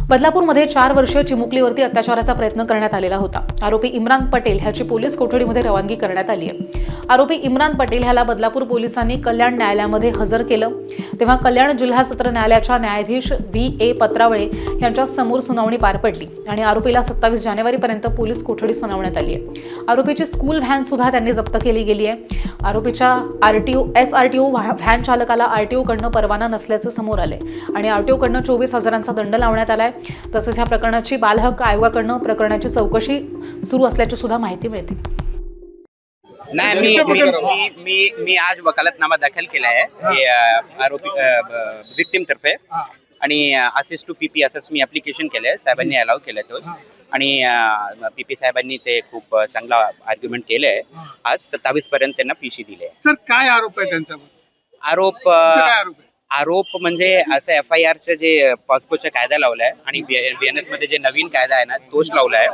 बदलापूरमध्ये 4 वर्षीय चिमुकलीवरती अत्याचाराचा प्रयत्न करण्यात आलेला होता। आरोपी इम्रान पटेल ह्याची पोलीस कोठडीमध्ये रवानगी करण्यात आली आहे। आरोपी इम्रान पटेल ह्याला बदलापूर पोलिसांनी कल्याण न्यायालयामध्ये हजर केलं, तेव्हा कल्याण जिल्हा सत्र न्यायालयाच्या न्यायाधीश V.A. पत्रावळे यांच्या समोर सुनावणी पार पडली आणि आरोपीला 27 जानेवारीपर्यंत पोलीस कोठडी सुनावण्यात आली आहे। आरोपीची स्कूल व्हॅन सुद्धा त्यांनी जप्त केली गेली आहे। आरोपीच्या SRTO व्हॅन चालकाला RTO कडनं परवाना नसल्याचं समोर आलंय आणि RTO कडनं 24,000चा दंड लावण्यात आलाय। तसेच ह्या प्रकरणाची बालहक्क आयोगाकडनं प्रकरणाची चौकशी सुरू असल्याची सुद्धा माहिती मिळते। नाही, मी आज वकालतनामा दाखल केला आहे आरोपी विक्टिम तर्फे आणि असिस्ट टू PP असंच मी ऍप्लिकेशन केलंय, साहेबांनी अलाव केलंय तोच आणि PP साहेबांनी ते खूप चांगला आर्ग्युमेंट केलंय। आज 27 पर्यंत त्यांना PC दिले। सर काय आरोप आहे त्यांच्यावर? आरोप म्हणजे असं FIRचे जे पॉस्कोचा कायदा लावलाय आणि BNS मध्ये जे नवीन कायदा आहे ना तोच लावलाय।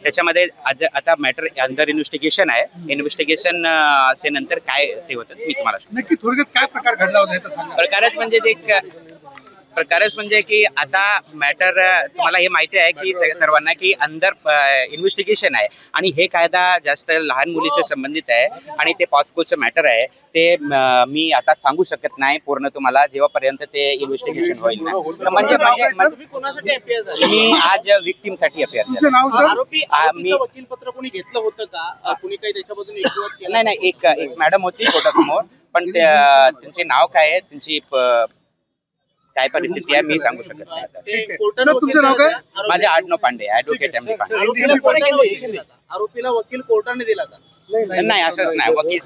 त्याच्यामध्ये आता मॅटर अंडर इन्व्हेस्टिगेशन आहे। इन्व्हेस्टिगेशन असे नंतर काय ते होतं मी तुम्हाला नक्की थोडक्यात काय प्रकार घडला होता? प्रकारच म्हणजे की आता मॅटर तुम्हाला हे माहिती आहे की सर्वांना की अंडर इन्व्हेस्टिगेशन आहे आणि हे कायदा जास्त लहान मुलीच्या संबंधित आहे आणि ते पॉस्कोचं मॅटर आहे ते मी आता सांगू शकत नाही पूर्ण तुम्हाला जेव्हापर्यंत ते इन्व्हेस्टिगेशन होईल ना। मी आज विक्टिम साठी अपियर झालो। आरोपी वकीलपत्र कोणी घेतलं होतं का? कुणी काही त्याच्याबद्दल युक्तिवाद केला? नाही, एक मॅडम होती कोर्टासमोर, पण त्यांचे नाव काय आहे, त्यांची काय परिस्थिती आहे मी सांगू शकत नाही। तुमचं नाव काय? माझे आडनाव पांडे, ऍडव्होकेट MD पांडे। आरोपीला वकील कोर्टाने दिला का? नाही, असंच नाही, वकील